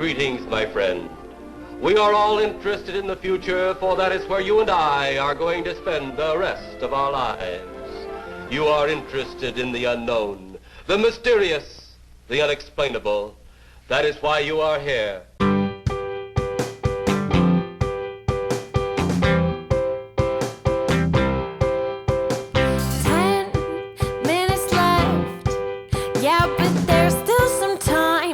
Greetings, my friend. We are all interested in the future, for that is where you and I are going to spend the rest of our lives. You are interested in the unknown, the mysterious, the unexplainable. That is why you are here. 10 minutes left. Yeah, but there's still some time.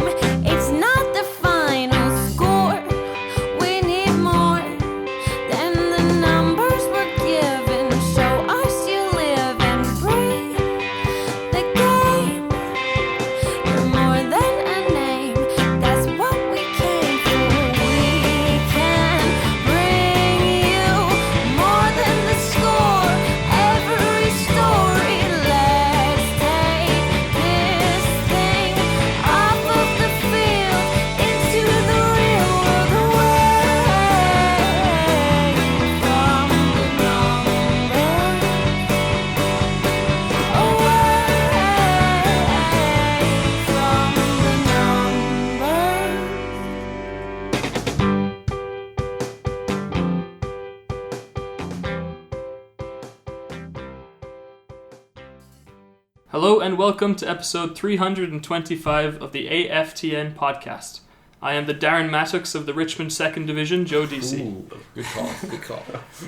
It's not the final score. We need more than the numbers we're given. Show us you live and breathe the game. You're more than a name. That's what we came for. We can bring you more than the score. Every story. Let's take this thing off of the field into the real world, away from the numbers, Hello and welcome to episode 325 of the AFTN podcast. I am the Darren Mattocks of the Richmond 2nd Division, Joe DC. Ooh, good call, good call.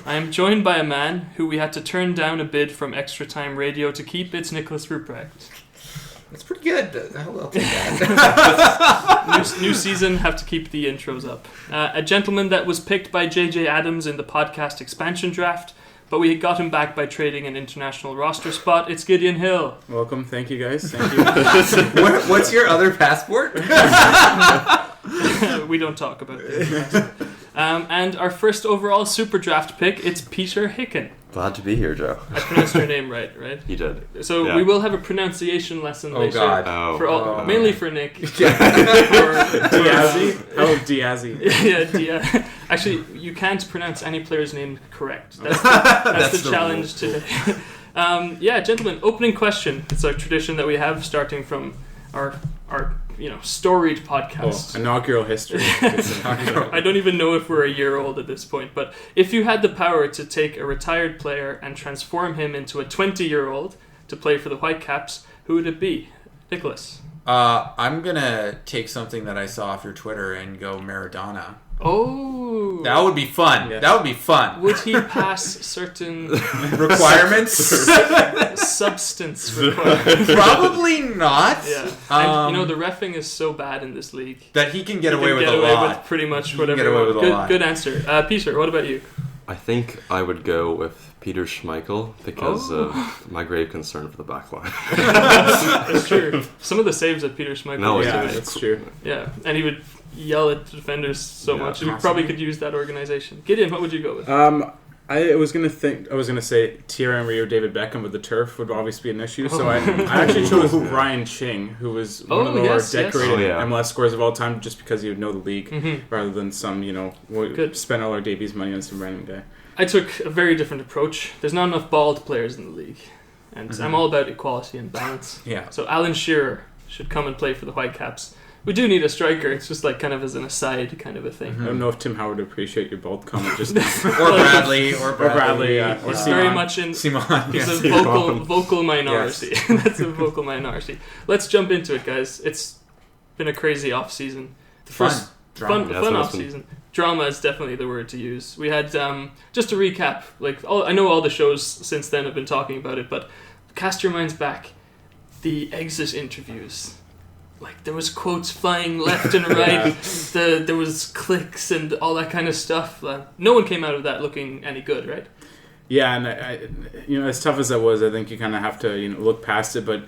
I am joined by a man who we had to turn down a bid from Extra Time Radio to keep. It's Nicholas Ruprecht. That's pretty good. I'll take that. New season, have to keep the intros up. A gentleman that was picked by JJ Adams in the podcast expansion draft, but we got him back by trading an international roster spot. It's Gideon Hill. Welcome, thank you guys, thank you. What's your other passport? We don't talk about it. And our first overall super draft pick, it's Peter Hicken. Glad to be here, Joe. I pronounced your name right? You did. So Yeah. we will have a pronunciation lesson Oh, later. God. For all, mainly for Nick. Diazzi? Oh, Diazzi. Yeah. Actually, you can't pronounce any player's name correct. That's the challenge today. Gentlemen, opening question. It's a tradition that we have starting from our storied podcast. Inaugural history. I don't even know if we're a year old at this point, but if you had the power to take a retired player and transform him into a 20-year-old to play for the Whitecaps, who would it be? Nicholas. I'm gonna take something that I saw off your Twitter and go Maradona. Oh. That would be fun. Yeah. That would be fun. Would he pass certain Requirements? substance requirements? Probably not. Yeah. And the reffing is so bad in this league. That he can get He away can with get a away lot. with pretty much He can whatever. get away with a lot. Good answer. Peter, what about you? I think I would go with Peter Schmeichel because of my grave concern for the back line. That's true. Some of the saves that Peter Schmeichel No, used to Yeah, make. that's true. Yeah, and he would yell at defenders so Yeah, much. You probably could use that organization. Gideon, what would you go with? I was gonna say Thierry Henry or David Beckham, but the turf would obviously be an issue. So I actually chose Brian Ching, who was one of the more decorated MLS scorers of all time, just because he would know the league rather than some spend all our debuts money on some random guy. I took a very different approach. There's not enough bald players in the league, and I'm all about equality and balance. Yeah. So Alan Shearer should come and play for the Whitecaps. We do need a striker. It's just like kind of as an aside kind of a thing. I don't know if Tim Howard would appreciate your bald comment just Or Bradley. Or He's very much in. Simon. He's a vocal minority. Yes. That's a vocal minority. Let's jump into it, guys. It's been a crazy off season. The first fun off season. Drama is definitely the word to use. We had just to recap. I know all the shows since then have been talking about it, but cast your minds back. The exit interviews. There was quotes flying left and right. There was clicks and all that kind of stuff. No one came out of that looking any good, right? Yeah, and I as tough as that was, I think you kind of have to look past it. But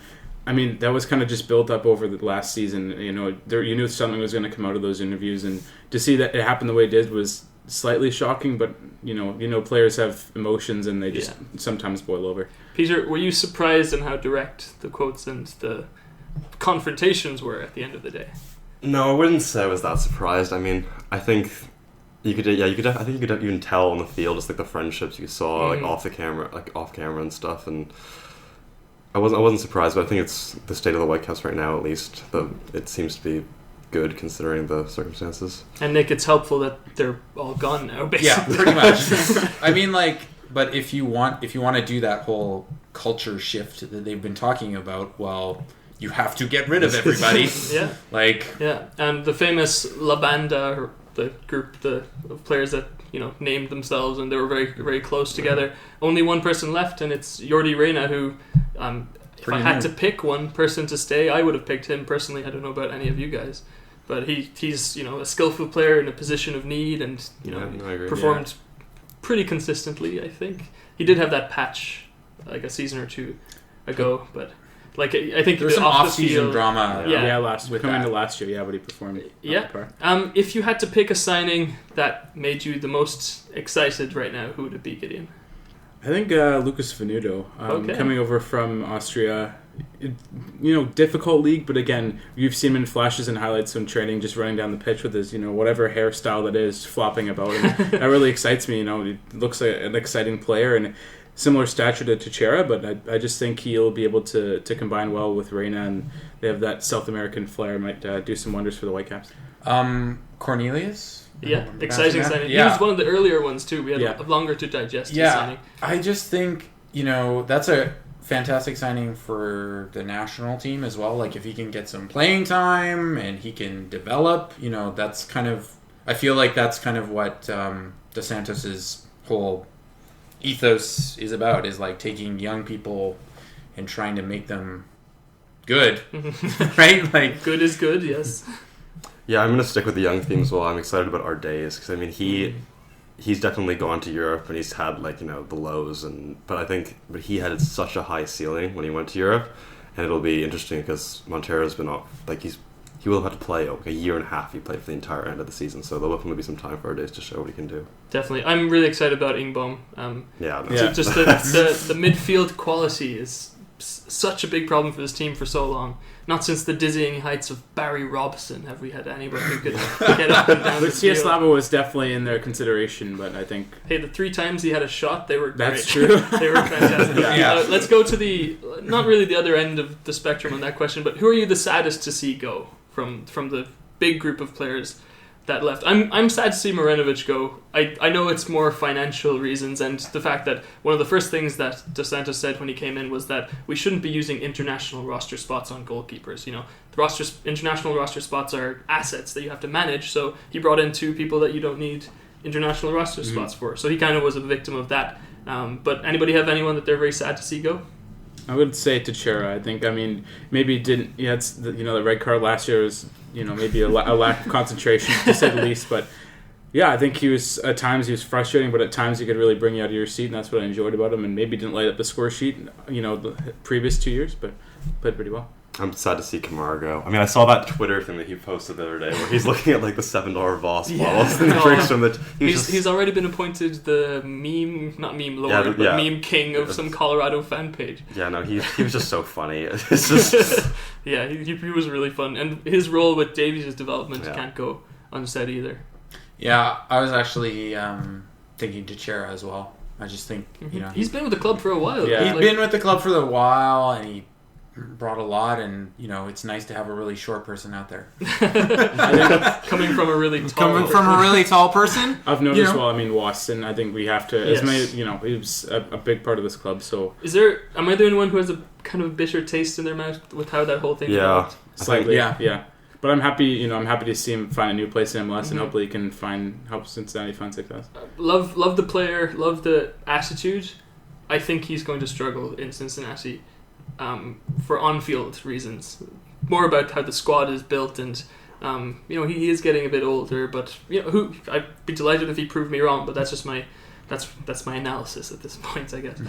I mean, that was kind of just built up over the last season. You knew something was going to come out of those interviews, and to see that it happened the way it did was slightly shocking. But players have emotions, and they just sometimes boil over. Peter, were you surprised in how direct the quotes and the confrontations were at the end of the day? No, I wouldn't say I was that surprised. I mean, I think you could even tell on the field, just the friendships you saw, off camera and stuff, and I wasn't surprised, but I think it's the state of the Whitecaps right now, at least. It seems to be good considering the circumstances. And Nick, it's helpful that they're all gone now, basically. Yeah, pretty much. I mean, like, but if you want to do that whole culture shift that they've been talking about, well, you have to get rid of everybody. Yeah. Like, yeah, and the famous La Banda, or the group of players that named themselves, and they were very, very close together. Only one person left, and it's Jordi Reyna, who, if I had to pick one person to stay, I would have picked him personally. I don't know about any of you guys, but he's a skillful player in a position of need, and performed pretty consistently. I think he did have that patch like a season or two ago, but. Like I think there's some off-season drama. Coming to last year, but he performed. If you had to pick a signing that made you the most excited right now, who would it be, Gideon? I think Lucas Venuto, coming over from Austria. Difficult league, but again, you've seen him in flashes and highlights in training, just running down the pitch with his, whatever hairstyle that is, flopping about, and that really excites me. He looks like an exciting player and. Similar stature to Teixeira, but I just think he'll be able to combine well with Reyna, and they have that South American flair. Might do some wonders for the Whitecaps. Cornelius? Yeah, exciting signing. Yeah. He was one of the earlier ones too. We had longer to digest his signing. I just think, that's a fantastic signing for the national team as well. Like, if he can get some playing time and he can develop, that's kind of... I feel like that's kind of what Dos Santos' whole... ethos is about, is like taking young people and trying to make them good. Right? Like, good is good, yes. Yeah, I'm going to stick with the young theme as well. I'm excited about Ardays because, I mean, he's definitely gone to Europe and he's had, like, the lows, but he had such a high ceiling when he went to Europe, and it'll be interesting because Montero's been off, like, he will have to play a year and a half. He played for the entire end of the season, so there'll definitely be some time for Ardays to show what he can do. Definitely. I'm really excited about Ingbohm. Just the midfield quality is such a big problem for this team for so long. Not since the dizzying heights of Barry Robson have we had anybody who could get up and down the field. Slava was definitely in their consideration, but I think... Hey, the 3 times he had a shot, they were great. That's true. They were fantastic. Let's go to not really the other end of the spectrum on that question, but who are you the saddest to see go from the big group of players that left? I'm sad to see Marinovic go. I know it's more financial reasons, and the fact that one of the first things that Dos Santos said when he came in was that we shouldn't be using international roster spots on goalkeepers. The international roster spots are assets that you have to manage, so he brought in 2 people that you don't need international roster spots for. So he kind of was a victim of that. But anybody have anyone that they're very sad to see go? I would say Teixeira. Maybe didn't. Yeah, it's the red card last year was maybe a lack of concentration to say the least. But yeah, I think at times he was frustrating, but at times he could really bring you out of your seat, and that's what I enjoyed about him. And maybe didn't light up the score sheet, the previous 2 years, but played pretty well. I'm sad to see Camargo. I mean, I saw that Twitter thing that he posted the other day where he's looking at like the $7 Voss bottles and drinks from the... He's already been appointed the meme king of some Colorado fan page. Yeah, no, he was just so funny. It's just... Yeah, he was really fun. And his role with Davies' development can't go unsaid either. Yeah, I was actually thinking Teixeira as well. I just think, He's been with the club for a while. Yeah. He's been with the club for a while, and he brought a lot, and it's nice to have a really short person out there. Coming from a really tall person. I've noticed. Well, I mean, Watson. I think we have to. Yes. He was a big part of this club. So, am I the only one who has a kind of bitter taste in their mouth with how that whole thing? Yeah, slightly. Yeah. But I'm happy. I'm happy to see him find a new place in MLS, and hopefully he can help Cincinnati find success. Love the player. Love the attitude. I think he's going to struggle in Cincinnati. For on-field reasons, more about how the squad is built, and he is getting a bit older. But I'd be delighted if he proved me wrong. But that's just my analysis at this point, I guess.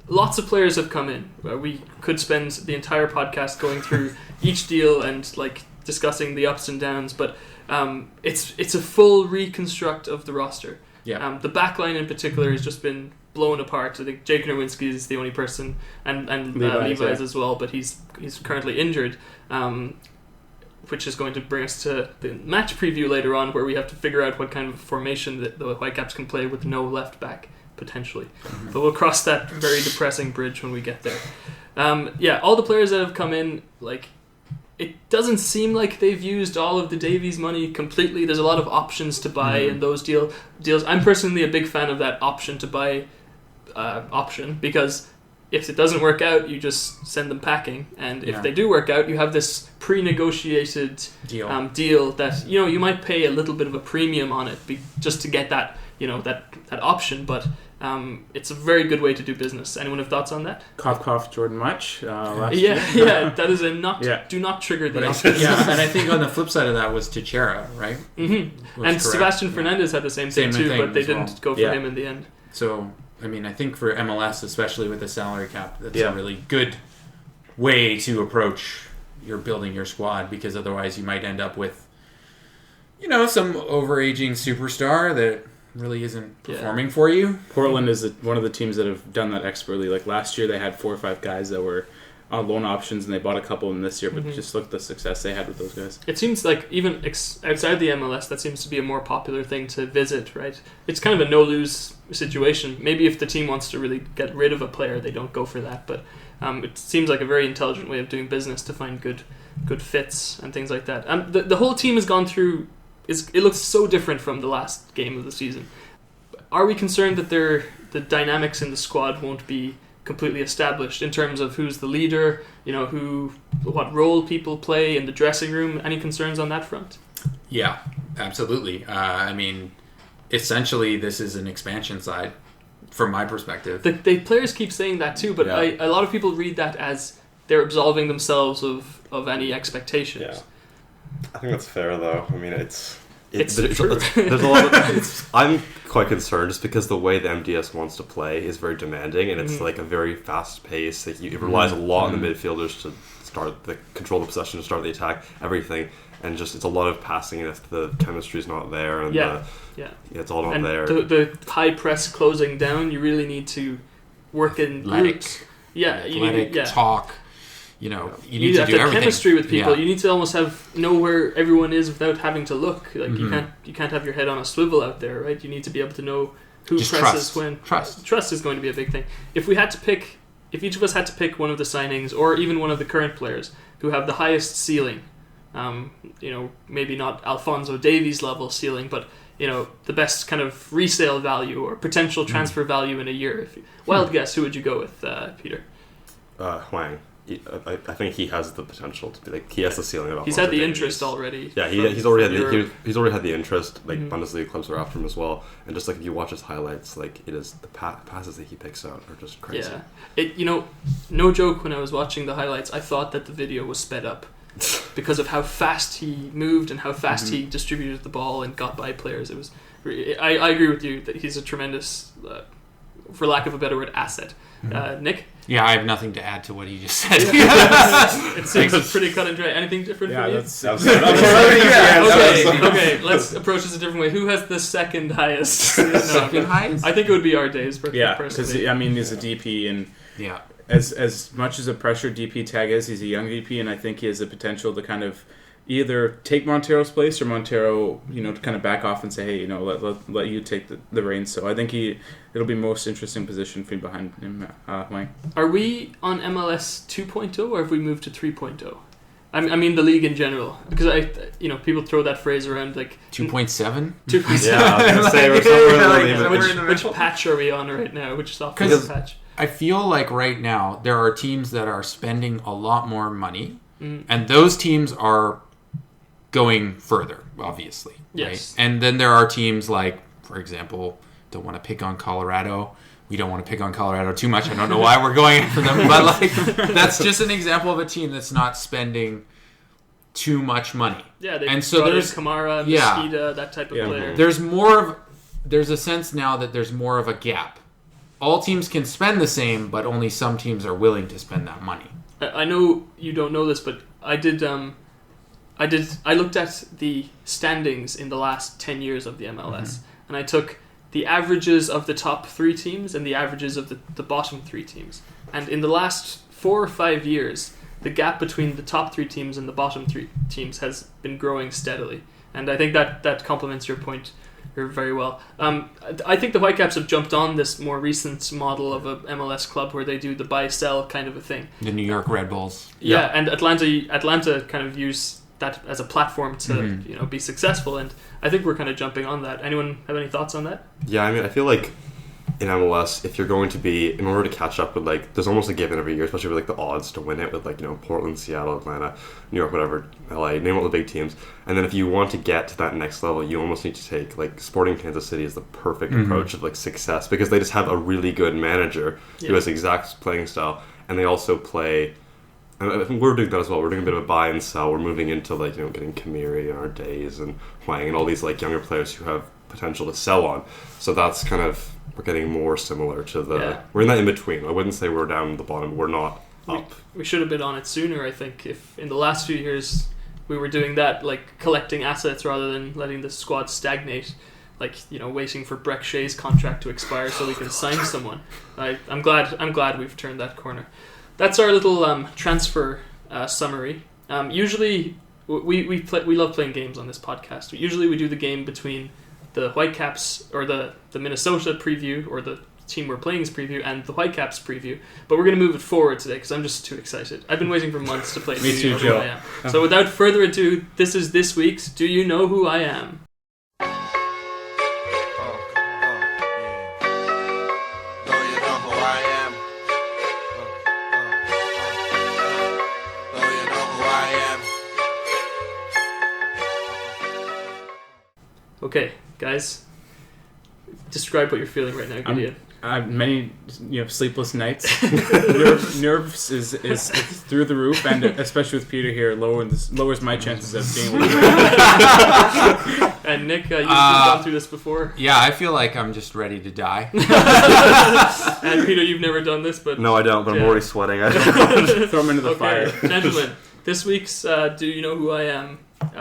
Lots of players have come in. We could spend the entire podcast going through each deal and discussing the ups and downs. But it's a full reconstruct of the roster. Yeah. The back line in particular has just been blown apart. I think Jake Nowinski is the only person, and Levi's as well, but he's currently injured, which is going to bring us to the match preview later on, where we have to figure out what kind of formation that the Whitecaps can play with no left back, potentially. But we'll cross that very depressing bridge when we get there. All the players that have come in, it doesn't seem like they've used all of the Davies money completely. There's a lot of options to buy and those deals. I'm personally a big fan of that option to buy option, because if it doesn't work out, you just send them packing, and if they do work out, you have this pre-negotiated deal that you might pay a little bit of a premium on it just to get that that option, but it's a very good way to do business. Anyone have thoughts on that? Cough, Jordan Much. Last year. That is a do not trigger the option. And I think on the flip side of that was Teixeira, right? Mm-hmm. And Sebastian Fernandez had the same thing too, but they didn't go for him in the end. So, I mean, I think for MLS, especially with the salary cap, that's a really good way to approach building your squad, because otherwise you might end up with, some overaging superstar that really isn't performing for you. Portland is one of the teams that have done that expertly. Like last year, they had 4 or 5 guys that were on loan options, and they bought a couple of them this year, but just look at the success they had with those guys. It seems like even outside the MLS, that seems to be a more popular thing to visit, right? It's kind of a no-lose situation. Maybe if the team wants to really get rid of a player, they don't go for that, but it seems like a very intelligent way of doing business to find good fits and things like that. The whole team has gone through... It looks so different from the last game of the season. Are we concerned that the dynamics in the squad won't be completely established in terms of who's the leader, what role people play in the dressing room? Any concerns on that front? Yeah, absolutely. I mean, essentially, this is an expansion side from my perspective. The players keep saying that too, but a lot of people read that as they're absolving themselves of any expectations. Yeah. I think that's fair, though. I mean, it's true. There's a lot of, I'm quite concerned just because the way the MDS wants to play is very demanding, and it's like a very fast pace. Like it relies a lot on the midfielders to control the possession, to start the attack, everything, and just it's a lot of passing, and if the chemistry's not there, and it's all not there. The high press closing down, you really need to work in athletic, talk. You need to do everything. Chemistry with people. You need to almost know where everyone is without having to look. Like you can't have your head on a swivel out there, right? You need to be able to know who just presses when. Trust is going to be a big thing. If each of us had to pick one of the signings, or even one of the current players who have the highest ceiling, maybe not Alphonso Davies level ceiling, but the best kind of resale value or potential transfer value in a year. Wild guess, who would you go with, Peter? Huang. I think he has the potential to be like, he has the ceiling of. He's had the interest already. Yeah, he's already had the interest. Like Bundesliga clubs are after him as well, and just like if you watch his highlights, like it is the passes that he picks out are just crazy. Yeah, no joke. When I was watching the highlights, I thought that the video was sped up because of how fast he moved and how fast he distributed the ball and got by players. It was. I agree with you that he's a tremendous, for lack of a better word, asset. Nick? Yeah, I have nothing to add to what he just said. It seems pretty cut and dry. Anything different for you? Okay, let's approach this a different way. Who has the second highest? Second highest? I think it would be our days. Yeah, because he's a DP, and as much as a pressure DP tag is, he's a young DP, and I think he has the potential to kind of either take Montero's place, or Montero, to kind of back off and say, hey, let you take the reins. So I think it'll be most interesting position for behind him, Wang. Are we on MLS 2.0 or have we moved to 3.0? I mean the league in general, because people throw that phrase around like 2.7. 2.7. Yeah, I was gonna say we're somewhere which patch are we on right now? Which software patch? I feel like right now there are teams that are spending a lot more money, and those teams are going further, obviously. Yes. Right? And then there are teams like, for example, don't want to pick on Colorado. We don't want to pick on Colorado too much. I don't know why we're going after them, but that's just an example of a team that's not spending too much money. Yeah, and so there's Kamara, Mosqueda, that type of player. There's a sense now that there's more of a gap. All teams can spend the same, but only some teams are willing to spend that money. I know you don't know this, but I did. I looked at the standings in the last 10 years of the MLS, and I took the averages of the top 3 teams and the averages of the bottom 3 teams. And in the last 4 or 5 years, the gap between the top 3 teams and the bottom 3 teams has been growing steadily. And I think that complements your point very well. I think the Whitecaps have jumped on this more recent model of a MLS club where they do the buy-sell kind of a thing. The New York Red Bulls. Yeah, and Atlanta kind of use that as a platform to be successful, and I think we're kind of jumping on that. Anyone have any thoughts on that? Yeah, I mean, I feel like in MLS, if you're going to be, in order to catch up with, like, there's almost a given every year, especially with, like, the odds to win it with, like, Portland, Seattle, Atlanta, New York, whatever, LA, name all the big teams. And then if you want to get to that next level, you almost need to take, like, Sporting Kansas City is the perfect approach of, like, success, because they just have a really good manager who has the exact playing style, and they also play, and I think we're doing that as well. We're doing a bit of a buy and sell. We're moving into, like, getting Kamiri and our days and Huang and all these, like, younger players who have potential to sell on. So that's kind of, we're getting more similar to the, we're in that in between. I wouldn't say we're down the bottom, we're not up. We should have been on it sooner, I think. If in the last few years we were doing that, like collecting assets rather than letting the squad stagnate, like, waiting for Breck Shea's contract to expire so we can sign someone. I'm glad we've turned that corner. That's our little transfer summary. Usually we love playing games on this podcast. Usually we do the game between the Whitecaps, or the Minnesota preview, or the team we're playing's preview, and the Whitecaps preview. But we're going to move it forward today because I'm just too excited. I've been waiting for months to play. Me too, Who I Am. So without further ado, this is this week's Do You Know Who I Am? Okay, guys, describe what you're feeling right now, Gideon. Many sleepless nights. Nerves is through the roof, and especially with Peter here, lowers my chances of being able to. And Nick, you've gone through this before. Yeah, I feel like I'm just ready to die. And Peter, you've never done this, but no, I don't. But I'm already sweating. Throw him into the fire, gentlemen. This week's Do You Know Who I Am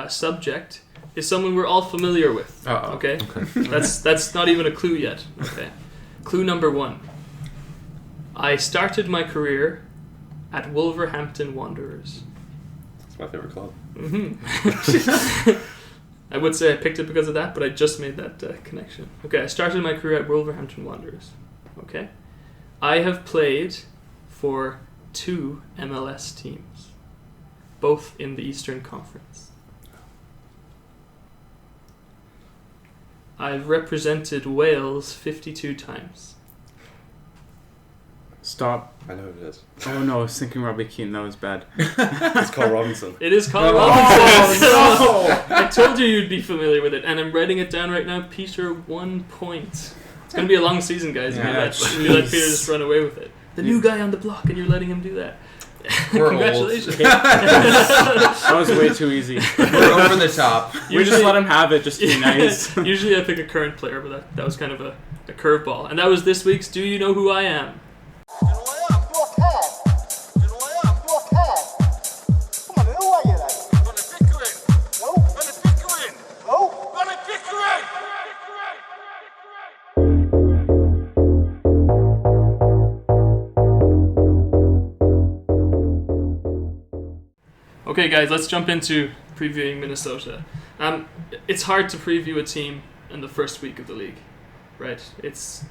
subject is someone we're all familiar with. Okay? That's not even a clue yet. Okay. Clue number 1. I started my career at Wolverhampton Wanderers. It's my favorite club. I would say I picked it because of that, but I just made that connection. Okay, I started my career at Wolverhampton Wanderers. Okay. I have played for 2 MLS teams, both in the Eastern Conference. I've represented Wales 52 times. Stop. I know who it is. Oh no, I was thinking Robbie Keane. That was bad. It's Carl Robinson. It is Carl Robinson. Oh, no. I told you you'd be familiar with it, and I'm writing it down right now. Peter, 1 point. It's going to be a long season, guys. You let Peter just run away with it. The new guy on the block, and you're letting him do that. Congratulations. That was way too easy. We're over the top. We just let him have it just to be nice. Usually I pick a current player, but that was kind of a curveball. And that was this week's Do You Know Who I Am? Okay, guys, let's jump into previewing Minnesota. It's hard to preview a team in the first week of the league, right? It's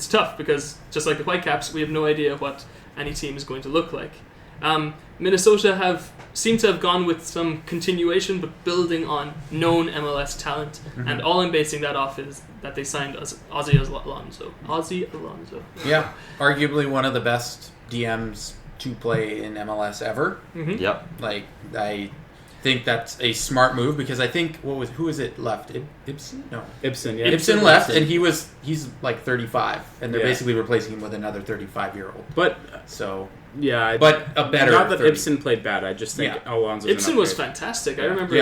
tough because, just like the Whitecaps, we have no idea what any team is going to look like. Minnesota seem to have gone with some continuation, but building on known MLS talent, and all I'm basing that off is that they signed Ozzy Alonso. Yeah, arguably one of the best DMs to play in MLS ever. Yep. Like, I think that's a smart move because I think who was it left? Ibsen? No. Ibsen, yeah. Ibsen left, and he's like 35, and they're basically replacing him with another 35-year-old. But a better. Not that Ibsen played bad. I just think Alonso. Ibsen was fantastic. I remember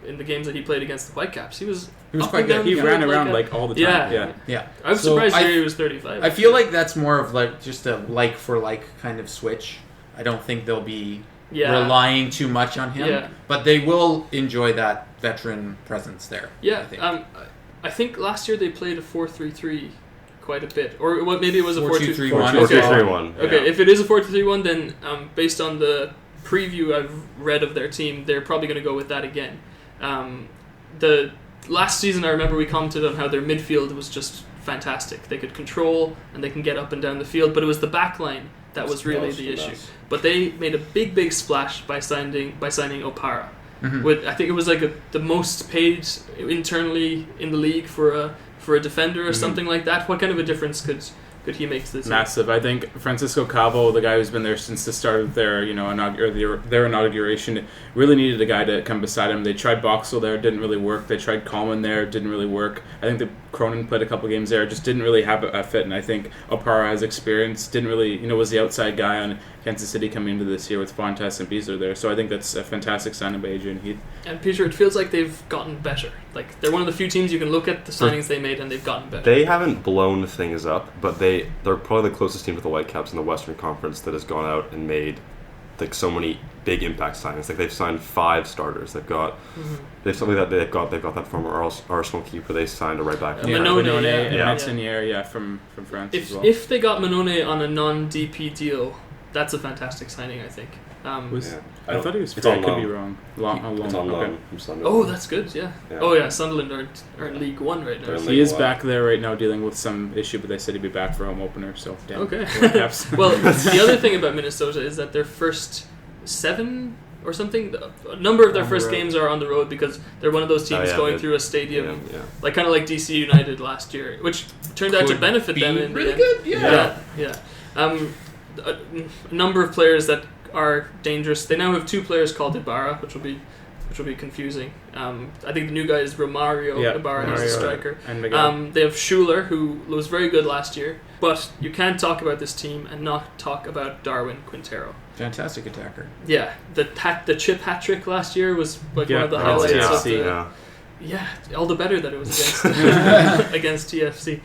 in the games that he played against the Whitecaps, he was quite good. He ran around like all the time. Yeah. I'm surprised he was 35. I feel like that's more of like just a like for like kind of switch. I don't think they'll be relying too much on him, but they will enjoy that veteran presence there. Yeah, I think last year they played a 4-3-3 quite a bit, or maybe it was a 4-2-3-1. 4-2-3-1. Okay, if it is a 4-2-3-1, then based on the preview I've read of their team, they're probably going to go with that again. last season I remember we commented on how their midfield was just fantastic. They could control and they can get up and down the field, but it was the back line that was really the issue. But they made a big splash by signing Opara. With, I think it was like the most paid internally in the league for a defender or something like that. What kind of a difference could he make to the team? Massive. I think Francisco Cabo, the guy who's been there since the start of their their inauguration, really needed a guy to come beside him. They tried Boxall there, didn't really work. They tried Coleman there, didn't really work. I think that Cronin played a couple games there, just didn't really have a fit. And I think Opara has experience, didn't really, was the outside guy on Kansas City coming into this year with Fontas and Beasler there. So I think that's a fantastic signing by Adrian Heath. And Peter, it feels like they've gotten better. Like they're one of the few teams you can look at the signings they made and they've gotten better. They haven't blown things up, but they're probably the closest team to the Whitecaps in the Western Conference that has gone out and made like so many big impact signings. Like they've signed 5 starters. They've something that they've got that former Arsenal keeper. They signed a right back. Manone and Metzenier, from France as well. If they got Manone on a non-DP deal, that's a fantastic signing, I think. I thought he was. It's on I could loan. be wrong. It's on loan from Sunderland. Oh, that's good. Yeah. Oh yeah, Sunderland are in League One right now. He is back there right now dealing with some issue, but they said he'd be back for home opener. So damn. Okay. Well, the other thing about Minnesota is that their first 7 or something, a number of their first games are on the road because they're one of those teams going through a stadium, like kind of like DC United last year, which turned out to benefit them in really the end. good. Yeah. A number of players that are dangerous. They now have 2 players called Ibarra, which will be confusing. I think the new guy is Romario Ibarra, he's a striker. And they have Schuler, who was very good last year. But you can't talk about this team and not talk about Darwin Quintero. Fantastic attacker. Yeah, the chip hat trick last year was like one of the highlights of the. Yeah, all the better that it was against against TFC.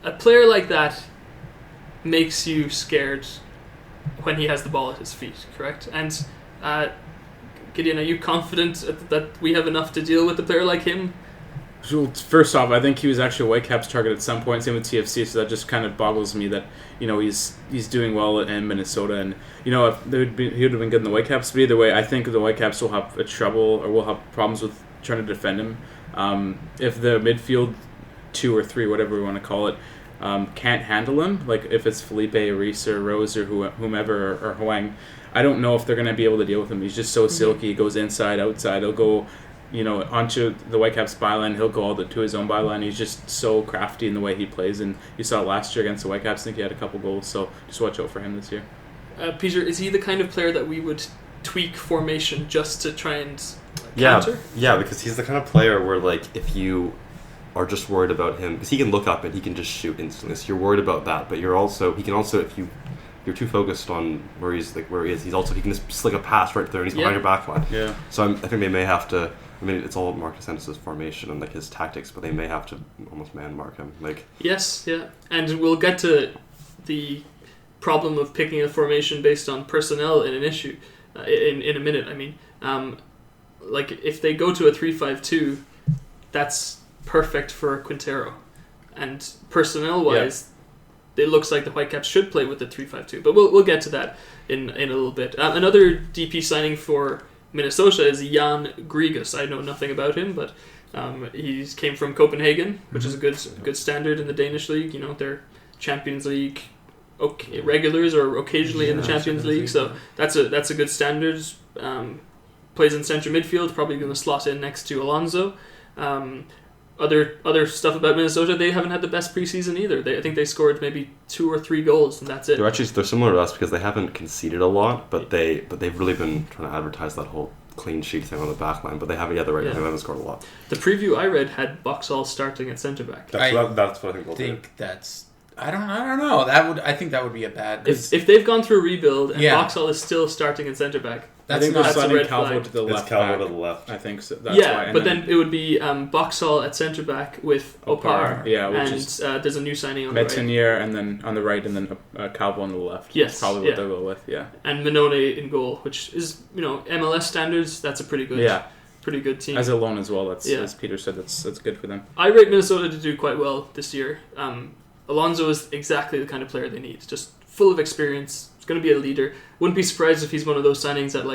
A player like that makes you scared when he has the ball at his feet, correct? And Gideon, are you confident that we have enough to deal with a player like him? Well, first off, I think he was actually Whitecaps target at some point, same with TFC, so that just kind of boggles me that, he's doing well in Minnesota, and, if he would have been good in the Whitecaps, but either way, I think the Whitecaps will have will have problems with trying to defend him. If the midfield 2 or 3, whatever we want to call it, can't handle him, like if it's Felipe, Reese, or Rose, or whomever, or Huang, I don't know if they're going to be able to deal with him. He's just so silky. He goes inside, outside. He'll go, onto the Whitecaps byline. He'll go all to his own byline. He's just so crafty in the way he plays, and you saw it last year against the Whitecaps. I think he had a couple goals, so just watch out for him this year. Peter, is he the kind of player that we would tweak formation just to try and counter? Yeah, because he's the kind of player where, like, if you are just worried about him, because he can look up and he can just shoot instantly. So you're worried about that, but he can also, if you're too focused on where he is, he can just slick a pass right there and he's behind your back line. Yeah. So I think they may have to. I mean, it's all Mark DeSantis' formation and like his tactics, but they may have to almost man mark him. Yes, yeah, and we'll get to the problem of picking a formation based on personnel in an issue in a minute. I mean, if they go to a 3-5-2, that's perfect for Quintero, and personnel-wise, it looks like the Whitecaps should play with the 3-5-2. But we'll get to that in a little bit. Another DP signing for Minnesota is Jan Grigas. I know nothing about him, but he came from Copenhagen, which is a good standard in the Danish league. They're Champions League regulars or occasionally in the Champions League, so that's a good standard. Plays in central midfield, probably going to slot in next to Alonso. Other stuff about Minnesota, they haven't had the best preseason either. I think they scored maybe 2 or 3 goals, and that's it. They're similar to us because they haven't conceded a lot, but they've really been trying to advertise that whole clean sheet thing on the back line. But they haven't they haven't scored a lot. The preview I read had Boxall starting at centre back. That's what I think. I don't know. I think that would be a bad. If they've gone through a rebuild and Boxall is still starting at centre back, I think they're sliding Calvo to the left. It's Calvo to the left. I think so. That's why. And but then it would be Boxall at centre back with Opar. And there's a new signing on the right. Metzenier, and then on the right, and then Calvo on the left. Yes, that's probably what they'll go with. Yeah. And Manone in goal, which is MLS standards. That's a pretty good team. As a loan as well. As Peter said, that's good for them. I rate Minnesota to do quite well this year. Alonso is exactly the kind of player they need. Just full of experience. He's going to be a leader. Wouldn't be surprised if he's one of those signings that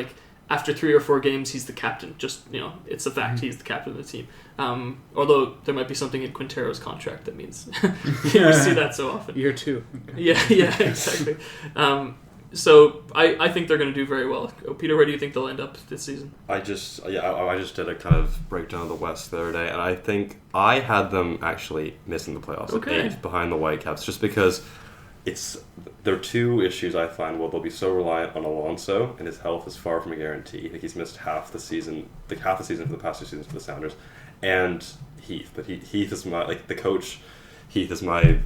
after 3 or 4 games, he's the captain. Just, it's a fact. He's the captain of the team. Although there might be something in Quintero's contract that means you see that so often. Year 2. Yeah, exactly. So I think they're going to do very well. Peter, where do you think they'll end up this season? I just did a kind of breakdown of the West the other day, and I think I had them actually missing the playoffs at 8 behind the Whitecaps, just because there are 2 issues I find. Well, they'll be so reliant on Alonso, and his health is far from a guarantee. He's missed half the season for the past 2 seasons for the Sounders, and Heath. But Heath is my the coach. Heath is my.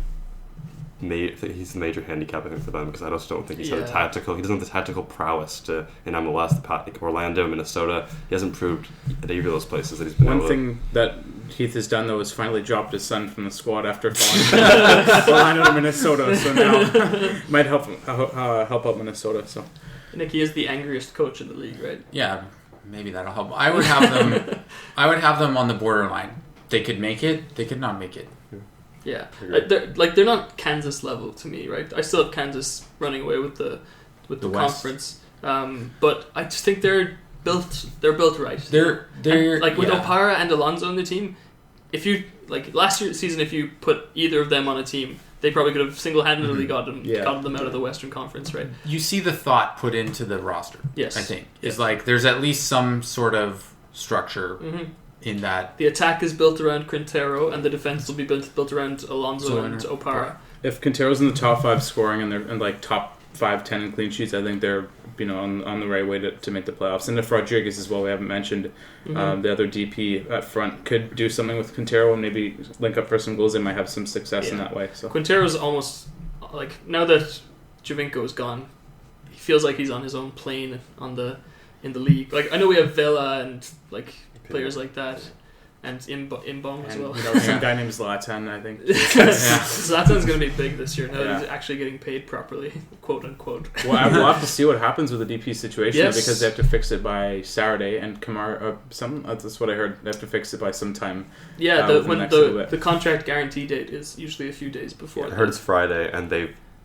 He's the major handicap, I think, for them, because I just don't think he doesn't have the tactical prowess in MLS, Orlando, Minnesota. He hasn't proved at either of those places that he's been One thing that Heath has done, though, is finally dropped his son from the squad after falling Orlando to Minnesota, so now might help out Minnesota. So, Nick, he is the angriest coach in the league, right? Yeah, maybe that'll help. I would have them on the borderline. They could make it, they could not make it. Yeah, they're not Kansas level to me, right? I still have Kansas running away with the conference, but I just think they're built right. They're with Opara and Alonso on the team. If you last season, if you put either of them on a team, they probably could have single-handedly gotten them out of the Western Conference, right? You see the thought put into the roster. Yes, I think it's there's at least some sort of structure. In that the attack is built around Quintero and the defense will be built around Alonso and Opara. If Quintero's in the top 5 scoring and they're in top 5-10 in clean sheets, I think they're on the right way to make the playoffs. And if Rodriguez as well, we haven't mentioned the other DP at front, could do something with Quintero and maybe link up for some goals, they might have some success in that way. So Quintero's almost now that Giovinco is gone, he feels like he's on his own plane in the league. I know we have Vela and players like that, and Imbong as well. Some guy named Zlatan, I think. Zlatan's going to be big this year now that he's actually getting paid properly, quote unquote. Well, we'll have to see what happens with the DP situation because they have to fix it by Saturday, and Kamara, that's what I heard. They have to fix it by some time. Yeah, the contract guarantee date is usually a few days before. I heard it's Friday, and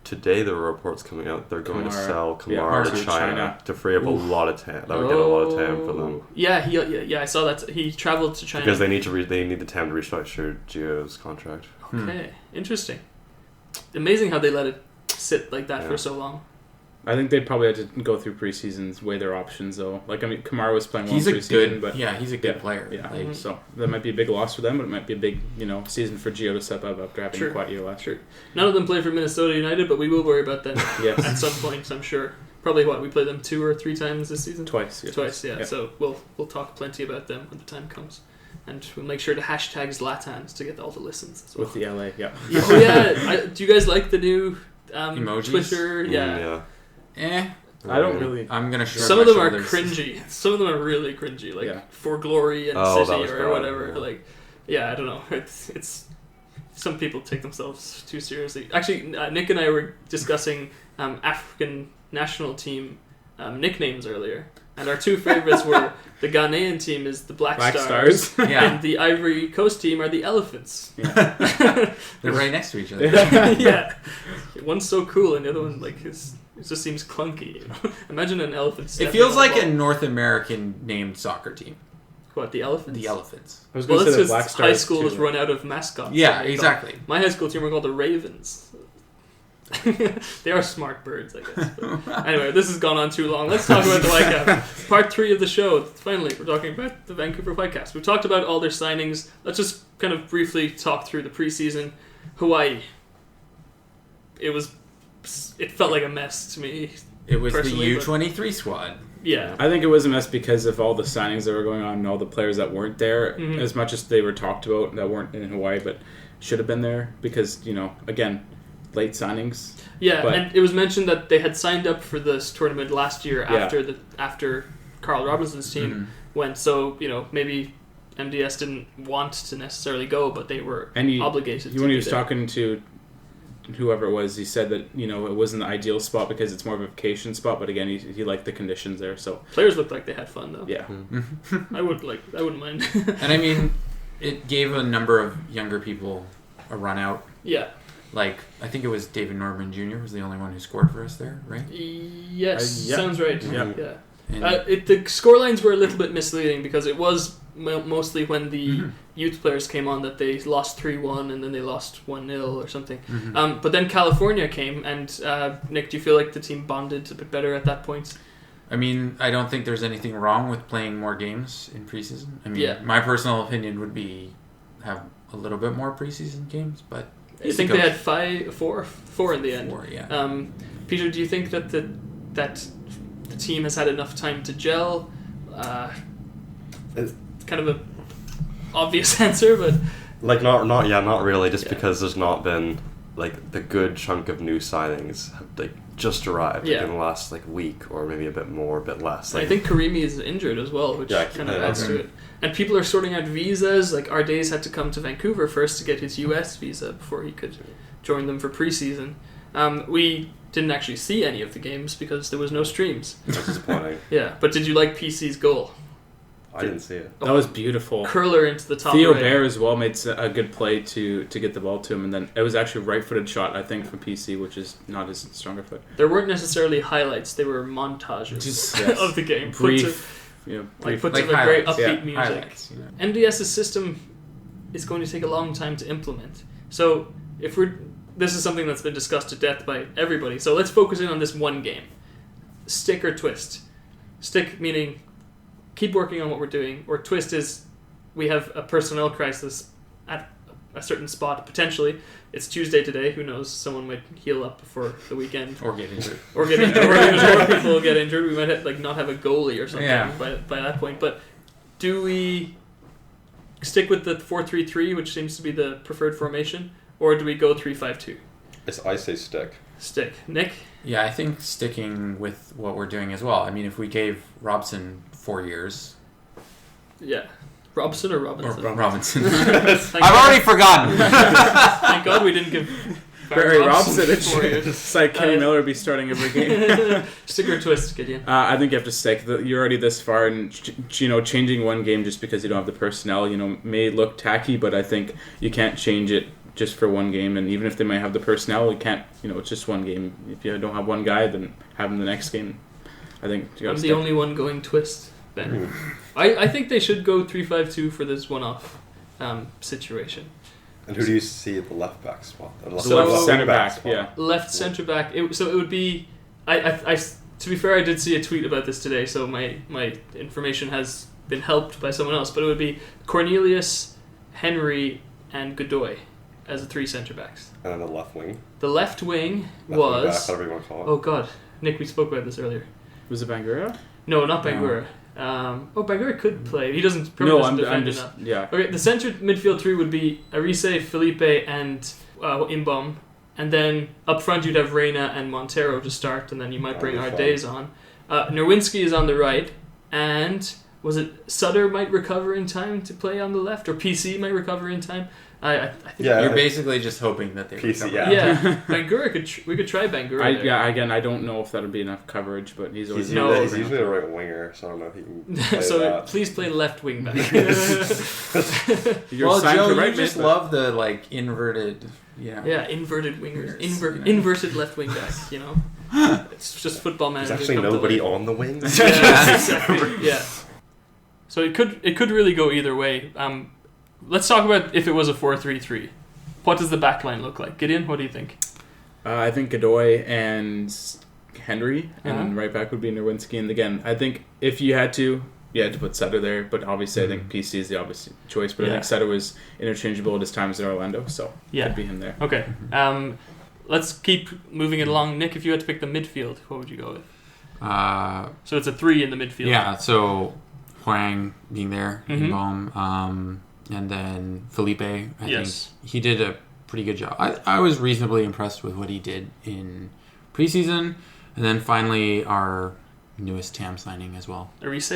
today there were reports coming out they're going to sell Kamara to China to free up a lot of time. That would get a lot of time for them. Yeah, I saw that. He traveled to China because they need the time to restructure Gio's contract. Okay, interesting. Amazing how they let it sit like that for so long. I think they'd probably have to go through preseasons, weigh their options though. Kamara was playing well preseason, but he's a good player. Yeah, so that might be a big loss for them, but it might be a big season for Gio to step up after having a quiet year last year. None of them play for Minnesota United, but we will worry about them at some point, I'm sure. Probably we play them 2 or 3 times this season. Twice. Yeah. So we'll talk plenty about them when the time comes. And we'll make sure to hashtag Zlatan to get all the listens as well. With the LA, do you guys like the new emojis? Twitter? Yeah. I don't really. I'm gonna. Some of them are cringy. Some of them are really cringy, For Glory and City or whatever. I don't know. It's some people take themselves too seriously. Actually, Nick and I were discussing African national team nicknames earlier, and our 2 favorites were the Ghanaian team is the Black Stars. And the Ivory Coast team are the Elephants. Yeah. They're right next to each other. Yeah, one's so cool, and the other one it just seems clunky. Imagine an elephant. It feels like a North American named soccer team. What, the Elephants? The Elephants. I was going to say the Black Stars. High school has run out of mascots. Yeah, exactly. My high school team were called the Ravens. They are smart birds, I guess. But anyway, this has gone on too long. Let's talk about the Whitecaps. Part 3 of the show. Finally, we're talking about the Vancouver Whitecaps. We've talked about all their signings. Let's just kind of briefly talk through the preseason. Hawaii. It felt like a mess to me. It was the U23 squad. Yeah. I think it was a mess because of all the signings that were going on and all the players that weren't there, as much as they were talked about that weren't in Hawaii, but should have been there because, again, late signings. Yeah, and it was mentioned that they had signed up for this tournament last year after Carl Robinson's team went, so, maybe MDS didn't want to necessarily go, but they were obligated to. When he was talking to whoever it was, he said that it wasn't the ideal spot because it's more of a vacation spot, but again he liked the conditions there. So players looked like they had fun though. Yeah. I wouldn't mind. And I mean, it gave a number of younger people a run out. Yeah. I think it was David Norman Jr. was the only one who scored for us there, right? Yes, sounds right. Yeah. And The scorelines were a little bit misleading because it was mostly when the youth players came on that they lost 3-1 and then they lost 1-0 or something. But then California came, and Nick, do you feel like the team bonded a bit better at that point? I mean, I don't think there's anything wrong with playing more games in preseason. I mean, my personal opinion would be have a little bit more preseason games, but I think they had four in the end. 4, yeah. Peter, do you think that the team has had enough time to gel? It's kind of a obvious answer, but like not really. Just because there's not been like the good chunk of new signings have like just arrived in the last like week or maybe a bit more, a bit less. Like, I think Karimi is injured as well, which kind of adds to it. And people are sorting out visas. Like Ardays had to come to Vancouver first to get his US visa before he could join them for preseason. We didn't actually see any of the games because there was no streams. That's disappointing. Yeah, but did you like PC's goal? I didn't see it. That was beautiful. Curler into the top Theo right. Bair as well made a good play to get the ball to him, and then it was actually a right-footed shot, I think, from PC, which is not his stronger foot. There weren't necessarily highlights; they were montages of the game. Brief, put to like a great highlights. upbeat music. Highlights, MDS's system is going to take a long time to implement. So this is something that's been discussed to death by everybody. So let's focus in on this one game: stick or twist. Stick meaning keep working on what we're doing, or twist is we have a personnel crisis at a certain spot, potentially. It's Tuesday today, who knows, someone might heal up before the weekend. Or get injured. Or even more people will get injured. We might not have a goalie or something by that point. But do we stick with the 4-3-3, which seems to be the preferred formation, or do we go 3-5-2? I say stick. Stick. Nick? Yeah, I think sticking with what we're doing as well. I mean, if we gave Robson 4 years... Yeah. Robson or Robinson? Or Robinson. I've already forgotten. Thank God we didn't give Barry Robson 4 years. It's like Kenny Miller would be starting every game. Stick or twist, Gideon? I think you have to stick. You're already this far, and changing one game just because you don't have the personnel, may look tacky, but I think you can't change it just for one game. And even if they might have the personnel, you can't. It's just one game. If you don't have one guy, then have him the next game. I think you I'm the only one going twist. Then I think they should go 3-5-2 for this one-off situation. And who do you see at the left back spot? Left center back, yeah. Left centre back. So it would be. I to be fair, I did see a tweet about this today, so my information has been helped by someone else. But it would be Cornelius, Henry, and Godoy as the 3 centre backs. And then the left wing. The left wing Wing was. back, whatever you want to call it. Oh God, Nick, we spoke about this earlier. Was it Bangura? No, not Bangura. Bangura could play. He doesn't. No, I'm just enough. yeah. Okay, the centre midfield 3 would be Arise, Felipe, and Imbom, and then up front you'd have Reina and Montero to start, and then you might bring Ardays on. Nerwinski is on the right, and was it Sutter might recover in time to play on the left, or PC might recover in time? I think you're basically just hoping that they PC, recover. Yeah, Bangura we could try Bangura. Again, I don't know if that'll be enough coverage, but he's always he's usually a right winger, so I don't know if he can play so that. Please play left wing back. Well, Joe, you just love the inverted. Yeah, inverted wingers, inverted left wing back. It's just football manager. There's actually nobody on the wings. Yeah, exactly. Yeah. So it could really go either way. Let's talk about if it was a 4-3-3. What does the back line look like? Gideon, what do you think? I think Godoy and Henry, and right back would be Nerwinski. And again, I think if you had to put Sutter there, but obviously I think PC is the obvious choice. But I think Sutter was interchangeable at his times in Orlando, so could be him there. Okay. Let's keep moving it along. Nick, if you had to pick the midfield, what would you go with? So it's a 3 in the midfield. Yeah, so Huang being there, Baum, and then Felipe, I think he did a pretty good job. I was reasonably impressed with what he did in preseason. And then finally our newest TAM signing as well. Arise.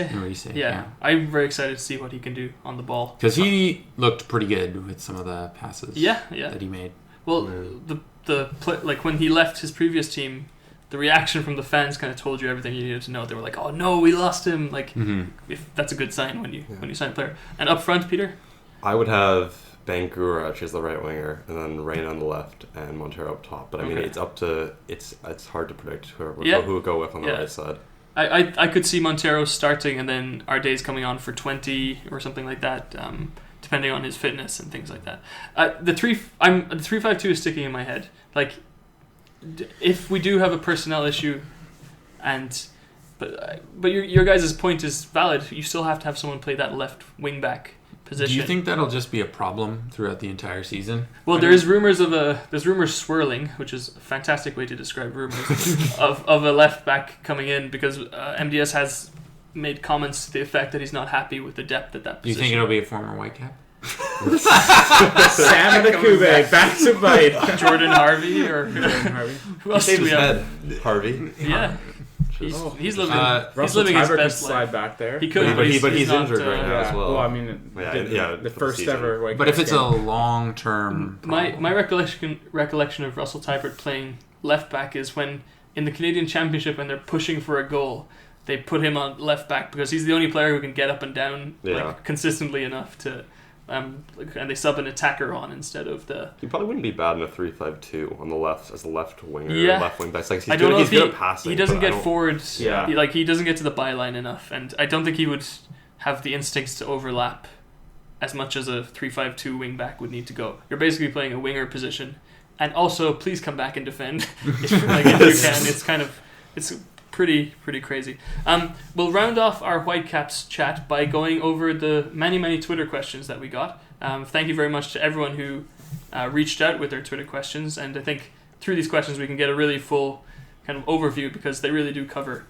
Yeah. I'm very excited to see what he can do on the ball. Because he looked pretty good with some of the passes that he made. Well, when he left his previous team, the reaction from the fans kind of told you everything you needed to know. They were like, "Oh no, we lost him!" If that's a good sign when you sign a player. And up front, Peter, I would have Bangura actually as the right winger, and then Rain on the left, and Montero up top. But I mean, it's hard to predict who would go with on the right side. I could see Montero starting and then our days coming on for 20 or something like that, depending on his fitness and things like that. The 3-5-2 is sticking in my head. Like, if we do have a personnel issue, but your guys' point is valid. You still have to have someone play that left wing back position. Do you think that'll just be a problem throughout the entire season? Well, there's rumors swirling, which is a fantastic way to describe rumors of a left back coming in, because MDS has made comments to the effect that he's not happy with the depth at that position. Do you think it'll be a former Whitecap? Sam Nakube, back to bite. Jordan Harvey or who else do we have? Harvey. Yeah. He's living Russell his Tiber best could slide life. back there. He could, but he's not, injured right now as well. Well, I mean, the for first season. ever White But if Caps it's a game. long-term problem. My recollection of Russell Tybert playing left back is when in the Canadian Championship when they're pushing for a goal, they put him on left back because he's the only player who can get up and down consistently enough to. And they sub an attacker on instead of the. He probably wouldn't be bad in a 3-5-2 on the left as a left winger, left wing back. Like, I don't know he's if good at passing. He doesn't get forward. Yeah. He doesn't get to the byline enough, and I don't think he would have the instincts to overlap as much as a 3-5-2 wing back would need to go. You're basically playing a winger position, and also please come back and defend if you can. It's pretty crazy. We'll round off our Whitecaps chat by going over the many Twitter questions that we got. Thank you very much to everyone who reached out with their Twitter questions, and I think through these questions we can get a really full kind of overview because they really do cover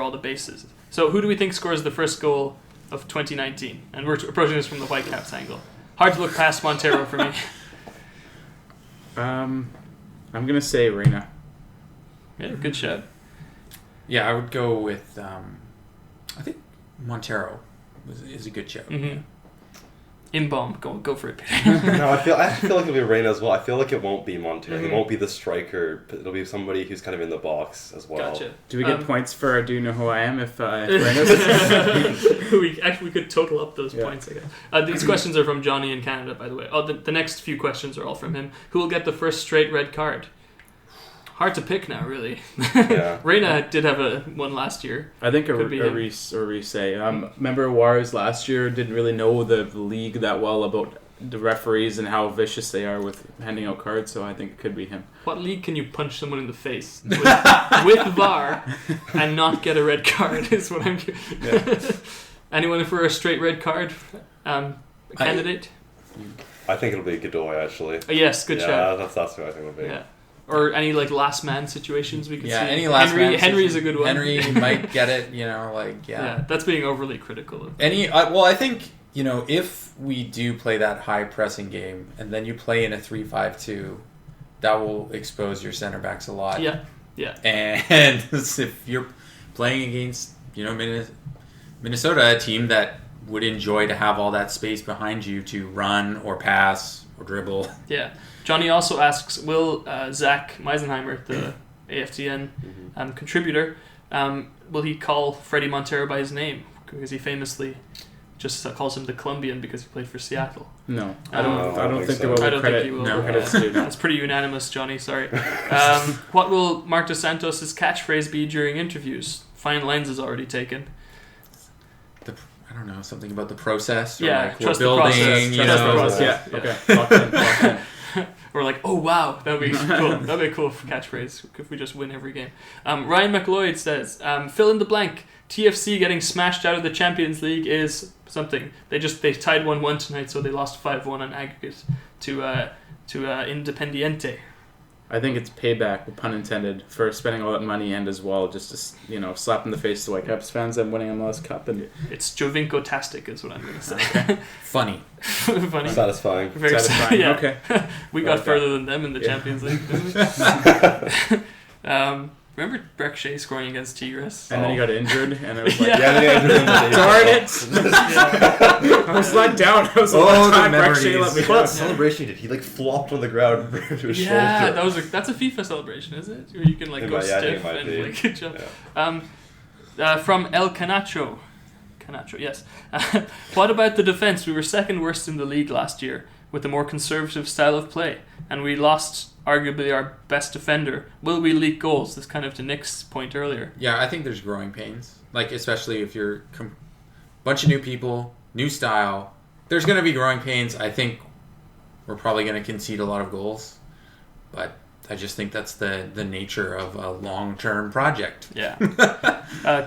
all the bases. So who do we think scores the first goal of 2019? And we're approaching this from the Whitecaps angle. Hard to look past Montero for me. I'm gonna say Reina. Yeah, good shout. Yeah, I would go with. I think Montero is a good show. Mm-hmm. Inbaum, go for it, Peter. No, I feel like it'll be Reina as well. I feel like it won't be Montero. Mm-hmm. It won't be the striker. It'll be somebody who's kind of in the box as well. Gotcha. Do we get points for Do You Know Who I Am if Reina's? we could total up those points, I guess. These questions are from Johnny in Canada, by the way. The next few questions are all from him. Who will get the first straight red card? Hard to pick now, really. Yeah. Reina did have one last year. I think Reese. Remember Juarez last year didn't really know the league that well about the referees and how vicious they are with handing out cards, so I think it could be him. What league can you punch someone in the face with VAR and not get a red card is what I'm curious. Anyone for a straight red card candidate? I think it'll be Godoy, actually. Yes, good shout. That's who I think it'll be. Yeah. Or any last man situations we could see. Any last man. Henry's a good one. Henry might get it. Yeah, that's being overly critical of. I think if we do play that high pressing game and then you play in a 3-5-2, that will expose your center backs a lot. Yeah. And if you're playing against Minnesota, a team that would enjoy to have all that space behind you to run or pass or dribble. Yeah. Johnny also asks, will Zach Meisenheimer, the AFTN contributor, will he call Freddie Montero by his name? Because he famously just calls him the Colombian because he played for Seattle. No, I don't think they will. I don't think he will. No credits to. That's pretty unanimous, Johnny. Sorry. What will Mark Dos Santos' catchphrase be during interviews? Fine lines is already taken. I don't know, something about the process. Or trust we're building. Trust the process. Yeah. Okay. Locked in. Or oh wow, that would be cool. That'd be a cool catchphrase if we just win every game. Ryan McLeod says, fill in the blank. TFC getting smashed out of the Champions League is something. They tied 1-1 tonight, so they lost 5-1 on aggregate to Independiente. I think it's payback, pun intended, for spending all that money and as well just to slap in the face to Whitecaps fans and winning the last cup. And it's Jovinko-tastic is what I'm going to say. Funny. Funny. Satisfying. Very satisfying. Yeah. Okay. We got further than them in the Champions League, didn't we? Remember Breck Shea scoring against Tigres? And then he got injured, and it was like, darn it! I was let down. I was the time Breck Shea let me down. What celebration he did? He flopped on the ground to his shoulder. That's a FIFA celebration, isn't it? Where you can go stiff and jump. From El Canacho. Yes. What about the defense? We were second worst in the league last year with a more conservative style of play, and we lost arguably our best defender. Will we leak goals? This kind of to Nick's point earlier. Yeah, I think there's growing pains. Like, especially if you're bunch of new people, new style. There's going to be growing pains. I think we're probably going to concede a lot of goals. But I just think that's the nature of a long-term project. Yeah.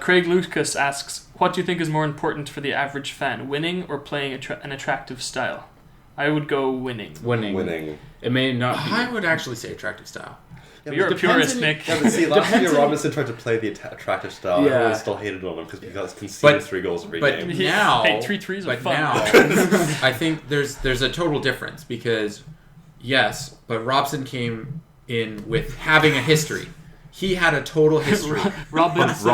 Craig Lucas asks, what do you think is more important for the average fan, winning or playing an attractive style? I would go winning. Winning. It may not be. I would actually say attractive style. Yeah, You're a purist, Nick. Yeah, but see, last year Robinson tried to play the attractive style. Yeah. Everyone still hated on him because he got conceded 3 goals every game. But now, hey, 3 threes are fun. now, I think there's a total difference because, yes, but Robson came in with having a history. He had a total history. Robinson.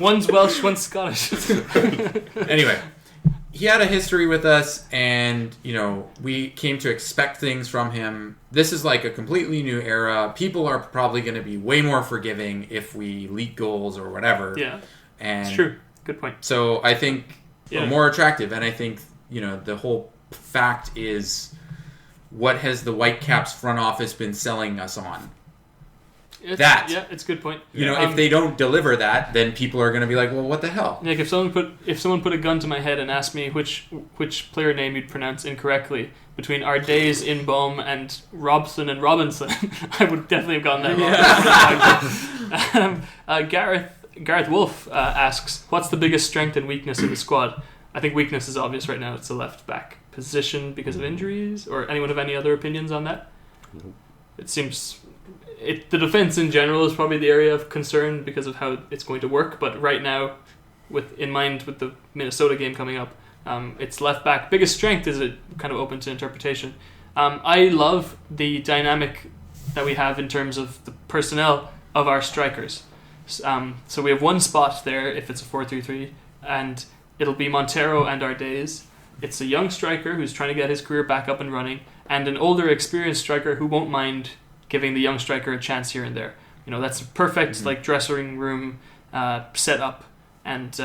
One's Welsh, one's Scottish. Anyway, he had a history with us, and we came to expect things from him. This is like a completely new era. People are probably going to be way more forgiving if we leak goals or whatever. Yeah, and it's true. Good point. So I think we're more attractive, and I think the whole fact is, what has the Whitecaps front office been selling us on? It's a good point. If they don't deliver that, then people are going to be like, well, what the hell? Nick, if someone put a gun to my head and asked me which player name you'd pronounce incorrectly between our days in Bohm and Robson and Robinson, I would definitely have gotten that wrong. Gareth Wolf asks, what's the biggest strength and weakness of the squad? I think weakness is obvious right now. It's the left back position because of injuries. Or anyone have any other opinions on that? Nope. It seems... the defense in general is probably the area of concern because of how it's going to work. But right now, in mind with the Minnesota game coming up, it's left back. Biggest strength is kind of open to interpretation. I love the dynamic that we have in terms of the personnel of our strikers. So we have one spot there if it's a 4-3-3, and it'll be Montero and Ardays. It's a young striker who's trying to get his career back up and running, and an older, experienced striker who won't mind giving the young striker a chance here and there. That's a perfect dressing room setup, and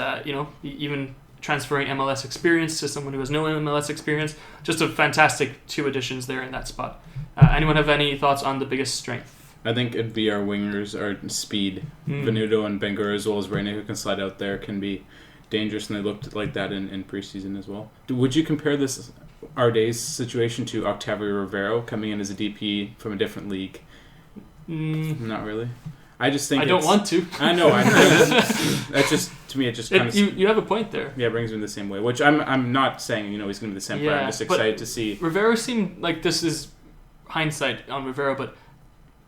even transferring MLS experience to someone who has no MLS experience. Just a fantastic 2 additions there in that spot. Anyone have any thoughts on the biggest strength? I think it'd be our wingers, our speed. Venuto and Bangura, as well as Reyna, who can slide out there, can be dangerous, and they looked like that in preseason as well. Would you compare this Arday's situation to Octavio Rivero coming in as a DP from a different league? Not really. I just think I don't want to. I know. That's just, to me, it just kind of... You have a point there. Yeah, it brings me in the same way, which I'm not saying he's going to be the same player. I'm just excited to see. Rivero seemed like, this is hindsight on Rivero, but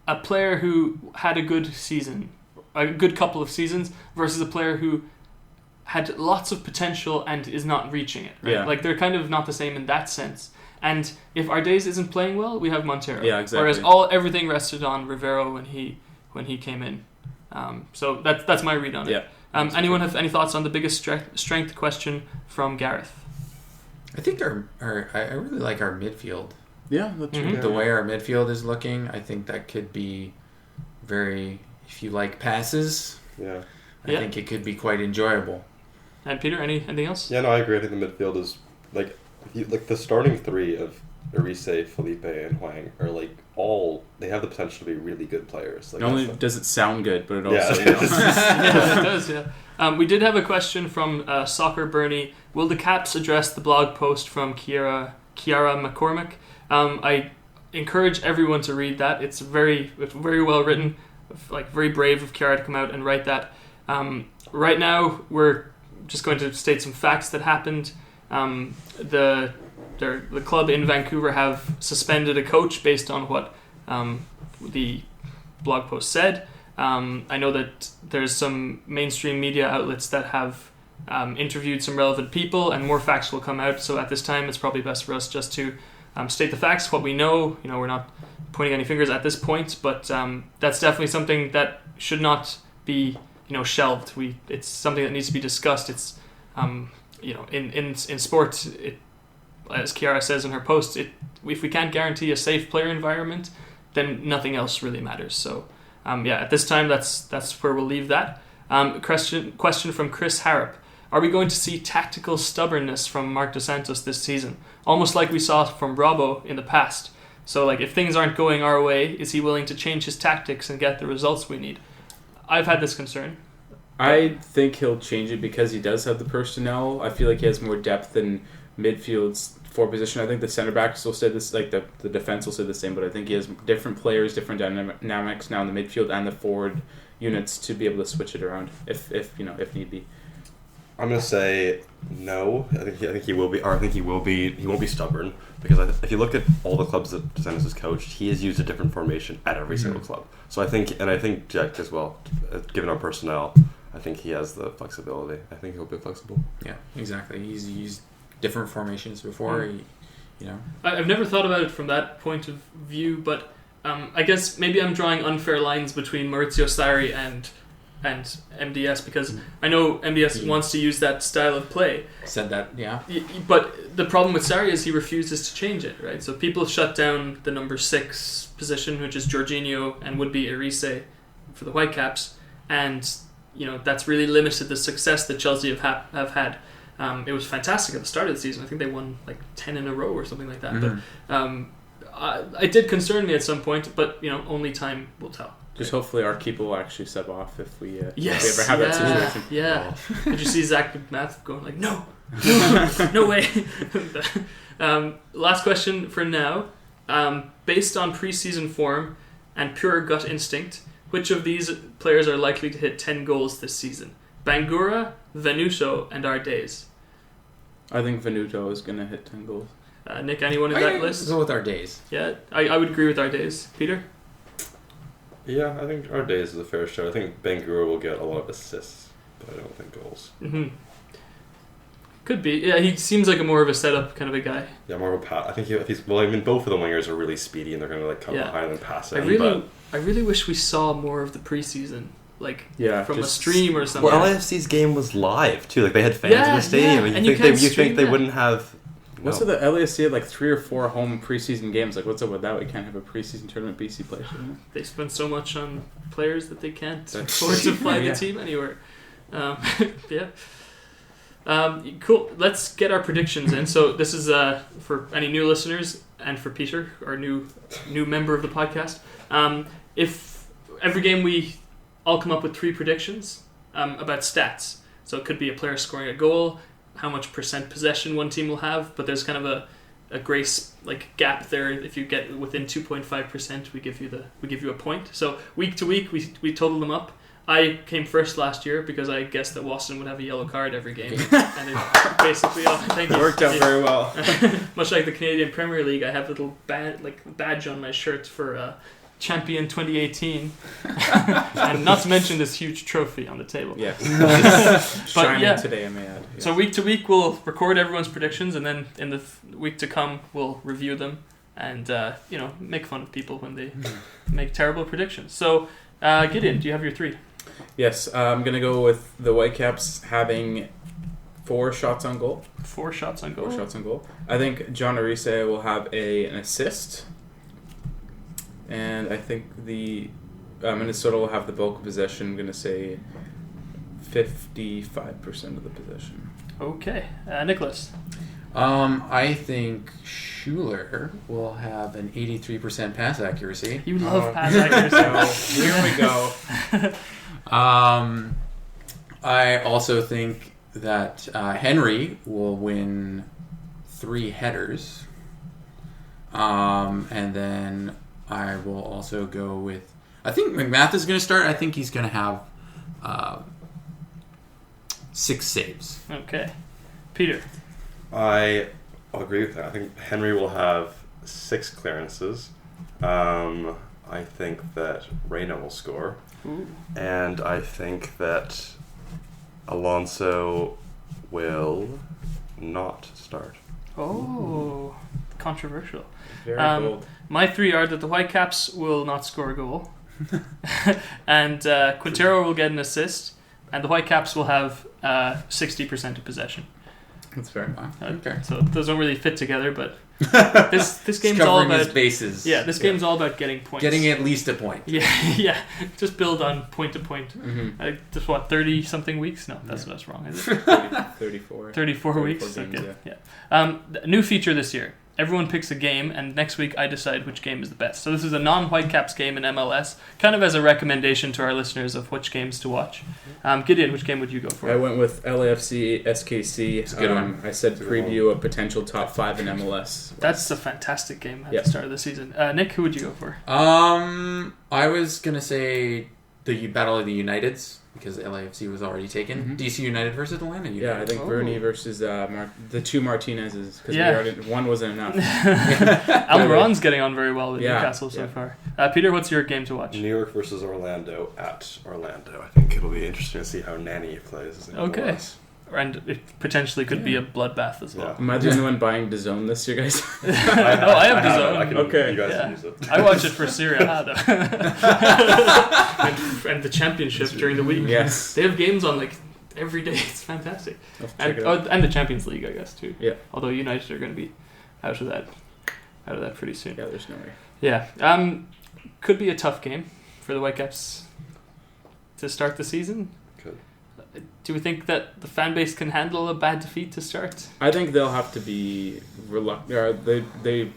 a player who had a good season, a good couple of seasons, versus a player who had lots of potential and is not reaching it. Right? Yeah. Like, they're kind of not the same in that sense. And if Ardays isn't playing well, we have Montero. Yeah, exactly. Whereas everything rested on Rivero when he came in. So that's my read on it. Yeah. Anyone have any thoughts on the biggest strength question from Gareth? I think I really like our midfield. Yeah, that's true. The way our midfield is looking, I think that could be very, if you like passes, I think it could be quite enjoyable. And Peter, anything else? Yeah, no, I agree. I think the midfield is like the starting 3 of Arise, Felipe, and Huang are they have the potential to be really good players. Not only does it sound good, but it also yeah, it does. Yeah. We did have a question from Soccer Bernie. Will the Caps address the blog post from Kiara McCormick? I encourage everyone to read that. It's very well written. Very brave of Kiara to come out and write that. Right now, we're just going to state some facts that happened. The club in Vancouver have suspended a coach based on what the blog post said. I know that there's some mainstream media outlets that have interviewed some relevant people, and more facts will come out. So at this time, it's probably best for us just to state the facts, what we know. We're not pointing any fingers at this point, but that's definitely something that should not be shelved. It's something that needs to be discussed. It's in sports, as Kiara says in her post, if we can't guarantee a safe player environment, then nothing else really matters. So at this time, that's where we'll leave that. Question from Chris Harrop. Are we going to see tactical stubbornness from Marc Dos Santos this season? Almost like we saw from Robbo in the past. So like if things aren't going our way, is he willing to change his tactics and get the results we need? I've had this concern. I think he'll change it because he does have the personnel. I feel like he has more depth in midfield's forward position. I think the center backs will stay this, like the defense will stay the same, but I think he has different players, different dynamics now in the midfield and the forward units to be able to switch it around if need be. I'm gonna say no. I think he will be, or I think he won't be stubborn, because if you look at all the clubs that DeSantis has coached, he has used a different formation at every single club. So I think Jack as well, given our personnel, I think he has the flexibility. I think he'll be flexible. Yeah, exactly. He's used different formations before. I've never thought about it from that point of view, but I guess maybe I'm drawing unfair lines between Maurizio Sarri and MDS, because I know MDS wants to use that style of play. Said that, yeah. But the problem with Sarri is he refuses to change it, right? So people shut down the number 6 position, which is Jorginho and would be Arise for the Whitecaps, and that's really limited the success that Chelsea have had. It was fantastic at the start of the season. I think they won like 10 in a row or something like that. But it did concern me at some point, but only time will tell. Just hopefully our keeper will actually sub off if we ever that have situation. Yeah. Did you see Zach McMath going like, no way? Last question for now. Based on preseason form and pure gut instinct, which of these players are likely to hit 10 goals this season? Bangura, Venuto, and Ardays. I think Venuto is going to hit 10 goals. Nick, anyone in that list? Go with Ardays. Yeah, I would agree with Ardays. Peter? Yeah, I think our days is a fair show. I think Bangura will get a lot of assists, but I don't think goals. Mm-hmm. Could be. Yeah, he seems like more of a setup kind of a guy. Yeah, more of a pass. I think both of the wingers are really speedy and they're going to come behind and pass it. I really wish we saw more of the preseason, from a stream or something. Well, LAFC's game was live too. Like they had fans in the stadium. And you think they wouldn't have? What's with the LAFC had like 3 or 4 home preseason games? Like, what's up with that? We can't have a preseason tournament BC players. They spend so much on players that they can't afford to fly the team anywhere. Cool. Let's get our predictions in. So this is for any new listeners and for Peter, our new member of the podcast. If every game we all come up with 3 predictions about stats. So it could be a player scoring a goal, how much percent possession one team will have, but there's kind of a grace gap there. If you get within 2.5%, we give you a point. So week to week we total them up. I came first last year because I guessed that Wasson would have a yellow card every game, and it basically worked out very well. Much like the Canadian Premier League, I have a little badge on my shirt for Champion 2018, and not to mention this huge trophy on the table. Yeah, but today I may add. Yes. So week to week we'll record everyone's predictions, and then in the week to come we'll review them and make fun of people when they make terrible predictions. So Gideon, do you have your 3? Yes, I'm gonna go with the Whitecaps having 4 shots on goal. 4 shots on goal. 4 shots on goal. I think John Arise will have an assist. And I think the Minnesota will have the bulk of possession. I'm going to say 55% of the possession. Okay. Nicholas? I think Schuler will have an 83% pass accuracy. You love pass accuracy. Here we go. I also think that Henry will win 3 headers. And then I will also go with... I think McMath is going to start. I think he's going to have 6 saves. Okay. Peter? I agree with that. I think Henry will have 6 clearances. I think that Reyna will score. Ooh. And I think that Alonso will not start. Oh, controversial. Very bold. My 3 are that the Whitecaps will not score a goal, and Quintero will get an assist, and the Whitecaps will have 60% of possession. That's fair. Okay. So those don't really fit together, but this game's covering all about his bases. Yeah, this game's all about getting points. Getting at least a point. Yeah. Just build on point to point. Mm-hmm. Just 30-something weeks? No, that's wrong. Is it 34 34 weeks? games, Okay. Yeah. New feature this year. everyone picks a game, and next week I decide which game is the best. So this is a non-Whitecaps game in MLS, kind of as a recommendation to our listeners of which games to watch. Gideon, which game would you go for? I went with LAFC SKC. It's a good one. I said preview a potential top 5 in MLS. That's a fantastic game at the start of the season. Nick, who would you go for? I was gonna say the Battle of the Uniteds because LAFC was already taken. DC United versus Atlanta United. Yeah, I think Bernie versus the two Martinezes because one wasn't enough. Almiron's getting on very well with Newcastle so far. Peter, what's your game to watch? New York versus Orlando at Orlando. I think it'll be interesting to see how Nani plays. Okay. And it potentially could be a bloodbath as well. Am I the only one buying DAZN this year, guys? I have DAZN. Okay. You guys can use it. I watch it for Serie A, though. and the championship during the week. Yes. They have games on like every day. It's fantastic. And the Champions League, I guess, too. Yeah. Although United are going to be out of that pretty soon. Yeah, there's no way. Yeah. Could be a tough game for the Whitecaps to start the season. Do we think that the fan base can handle a bad defeat to start? I think they'll have to be reluctant. They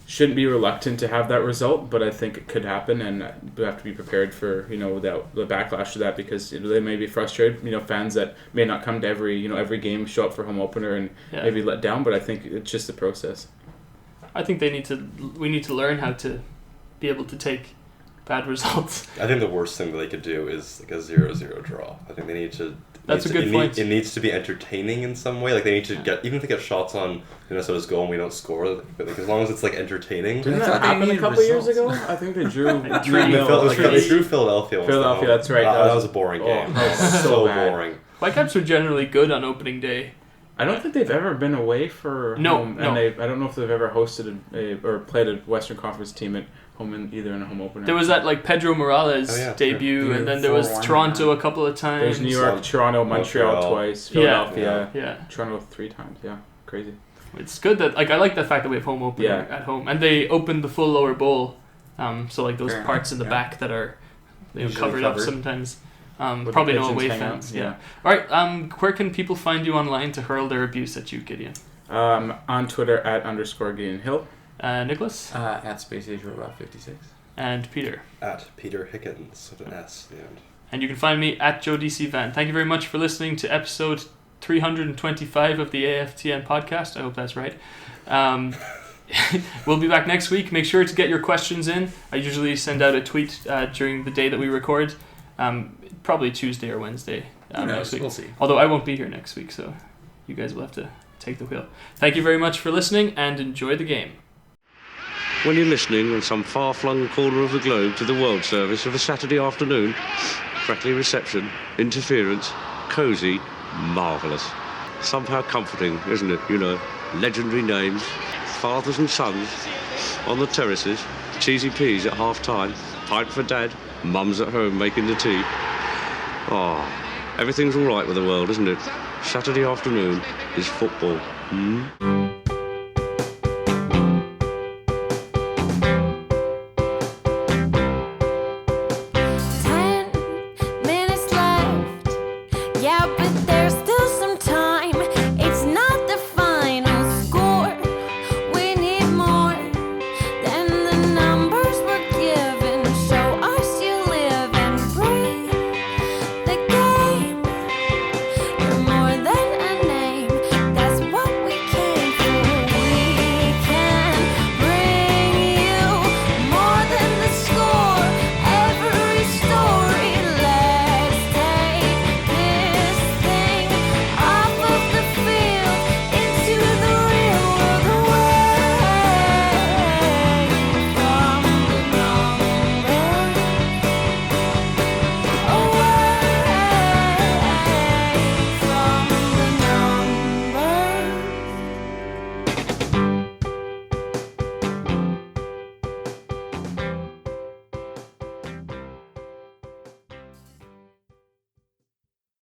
shouldn't be reluctant to have that result, but I think it could happen, and we have to be prepared for the backlash to that because they may be frustrated. Fans that may not come to every game, show up for home opener, and maybe let down. But I think it's just the process. I think we need to learn how to be able to take bad results. I think the worst thing that they could do is like a 0-0 draw. I think they need to. That's a good point. It needs to be entertaining in some way. Like they need to get, even if they get shots on Minnesota's goal and we don't score, but like as long as it's like entertaining. Didn't that happen a couple years ago? I think they drew 3-0. They drew Philadelphia. Philadelphia, that's right. That was a boring game. That was so boring. Whitecaps were generally good on opening day. I don't think they've ever been away for home. And I don't know if they've ever hosted or played a Western Conference team at home either in a home opener. There was that like Pedro Morales debut, and then there was Toronto a couple of times. There's New York, Toronto, Montreal twice, Philadelphia, Toronto 3 times. Yeah, crazy. It's good that I like the fact that we have home opener at home, and they opened the full lower bowl, so like those parts in the back that are covered up sometimes. Probably no away fans. Yeah. All right. Where can people find you online to hurl their abuse at you, Gideon? On Twitter @_Gideon Hill. Nicholas? At Space Age Robot 56. And Peter? At Peter Hickens with an S at the end. And you can find me at Joe DC Van. Thank you very much for listening to episode 325 of the AFTN podcast. I hope that's right. We'll be back next week. Make sure to get your questions in. I usually send out a tweet during the day that we record. Probably Tuesday or Wednesday next week. We'll see. Although I won't be here next week, so you guys will have to take the wheel. Thank you very much for listening, and enjoy the game. When you're listening in some far-flung corner of the globe to the World Service of a Saturday afternoon, crackly reception, interference, cosy, marvellous. Somehow comforting, isn't it? Legendary names, fathers and sons, on the terraces, cheesy peas at half-time, pint for dad, mum's at home making the tea. Everything's all right with the world, isn't it? Saturday afternoon is football.